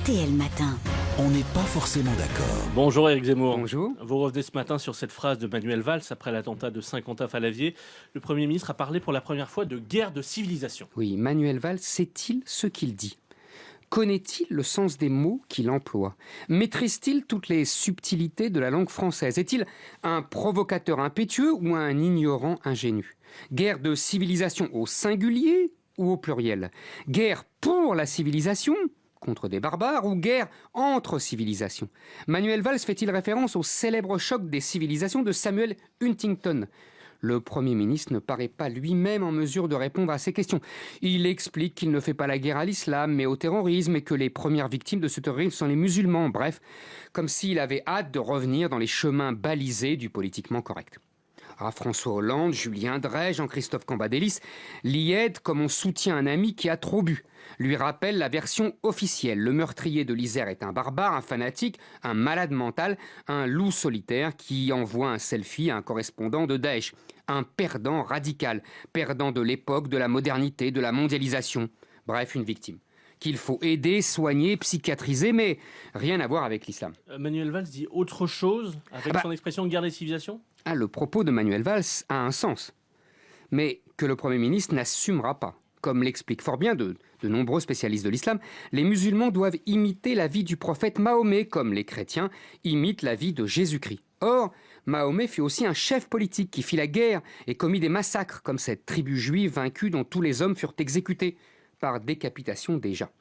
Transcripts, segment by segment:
RTL Matin. On n'est pas forcément d'accord. Bonjour Éric Zemmour. Bonjour. Vous revenez ce matin sur cette phrase de Manuel Valls après l'attentat de Saint-Quentin-Fallavier. Le Premier ministre a parlé pour la première fois de guerre de civilisation. Oui, Manuel Valls sait-il ce qu'il dit ? Connaît-il le sens des mots qu'il emploie ? Maîtrise-t-il toutes les subtilités de la langue française ? Est-il un provocateur impétueux ou un ignorant ingénu ? Guerre de civilisation au singulier ou au pluriel ? Guerre pour la civilisation contre des barbares ou guerre entre civilisations ? Manuel Valls fait-il référence au célèbre choc des civilisations de Samuel Huntington ? Le Premier ministre ne paraît pas lui-même en mesure de répondre à ces questions. Il explique qu'il ne fait pas la guerre à l'islam, mais au terrorisme, et que les premières victimes de ce terrorisme sont les musulmans. Bref, comme s'il avait hâte de revenir dans les chemins balisés du politiquement correct. François Hollande, Julien Dray, Jean-Christophe Cambadélis l'y aident comme on soutient un ami qui a trop bu. Lui rappelle la version officielle. Le meurtrier de l'Isère est un barbare, un fanatique, un malade mental, un loup solitaire qui envoie un selfie à un correspondant de Daesh. Un perdant radical, perdant de l'époque, de la modernité, de la mondialisation. Bref, une victime qu'il faut aider, soigner, psychiatriser, mais rien à voir avec l'islam. Manuel Valls dit autre chose avec son expression guerre des civilisations ? Le propos de Manuel Valls a un sens, mais que le Premier ministre n'assumera pas. Comme l'expliquent fort bien de nombreux spécialistes de l'islam, les musulmans doivent imiter la vie du prophète Mahomet, comme les chrétiens imitent la vie de Jésus-Christ. Or, Mahomet fut aussi un chef politique qui fit la guerre et commit des massacres, comme cette tribu juive vaincue dont tous les hommes furent exécutés, par décapitation déjà.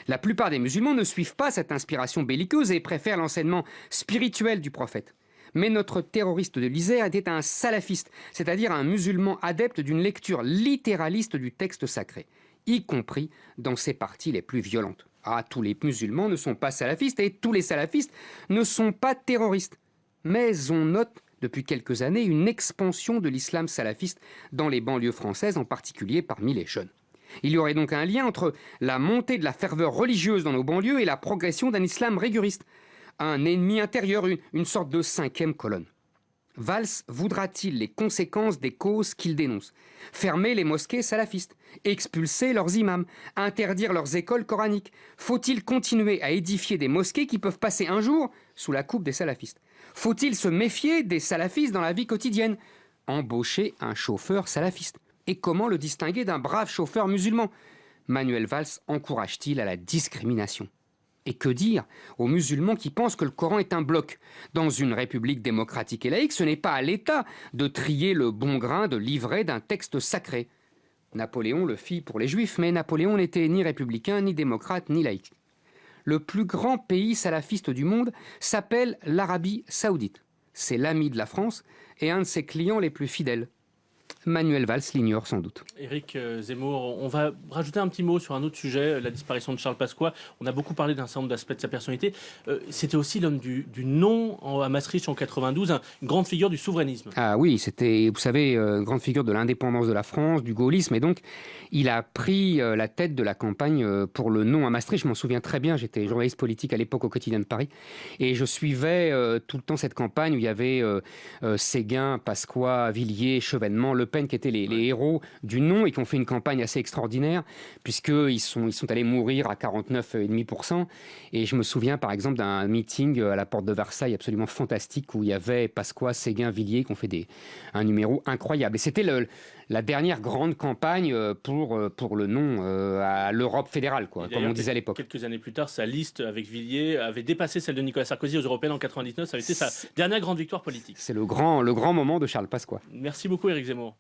La plupart des musulmans ne suivent pas cette inspiration belliqueuse et préfèrent l'enseignement spirituel du prophète. Mais notre terroriste de l'Isère était un salafiste, c'est-à-dire un musulman adepte d'une lecture littéraliste du texte sacré, y compris dans ses parties les plus violentes. Tous les musulmans ne sont pas salafistes et tous les salafistes ne sont pas terroristes. Mais on note depuis quelques années une expansion de l'islam salafiste dans les banlieues françaises, en particulier parmi les jeunes. Il y aurait donc un lien entre la montée de la ferveur religieuse dans nos banlieues et la progression d'un islam rigoriste. Un ennemi intérieur, une sorte de cinquième colonne. Valls voudra-t-il les conséquences des causes qu'il dénonce ? Fermer les mosquées salafistes, expulser leurs imams, interdire leurs écoles coraniques ? Faut-il continuer à édifier des mosquées qui peuvent passer un jour sous la coupe des salafistes ? Faut-il se méfier des salafistes dans la vie quotidienne ? Embaucher un chauffeur salafiste ? Et comment le distinguer d'un brave chauffeur musulman ? Manuel Valls encourage-t-il à la discrimination ? Et que dire aux musulmans qui pensent que le Coran est un bloc ? Dans une république démocratique et laïque, ce n'est pas à l'État de trier le bon grain de livret d'un texte sacré. Napoléon le fit pour les Juifs, mais Napoléon n'était ni républicain, ni démocrate, ni laïque. Le plus grand pays salafiste du monde s'appelle l'Arabie Saoudite. C'est l'ami de la France et un de ses clients les plus fidèles. Manuel Valls l'ignore sans doute. Éric Zemmour, on va rajouter un petit mot sur un autre sujet, la disparition de Charles Pasqua. On a beaucoup parlé d'un certain nombre d'aspects de sa personnalité. C'était aussi l'homme du non à Maastricht en 92, une grande figure du souverainisme. Oui, c'était, vous savez, une grande figure de l'indépendance de la France, du gaullisme, et donc il a pris la tête de la campagne pour le non à Maastricht. Je m'en souviens très bien, j'étais journaliste politique à l'époque au Quotidien de Paris, et je suivais tout le temps cette campagne où il y avait Séguin, Pasqua, Villiers, Chevènement, Le Pen qui étaient les héros du non et qui ont fait une campagne assez extraordinaire puisqu'ils sont allés mourir à 49,5%. Et je me souviens par exemple d'un meeting à la porte de Versailles absolument fantastique où il y avait Pasqua, Séguin, Villiers qui ont fait un numéro incroyable. Et c'était la dernière grande campagne pour le non à l'Europe fédérale, comme on disait à l'époque. Quelques années plus tard, sa liste avec Villiers avait dépassé celle de Nicolas Sarkozy aux Européennes en 99. Ça avait été sa dernière grande victoire politique. C'est le grand moment de Charles Pasqua. Merci beaucoup Éric Zemmour.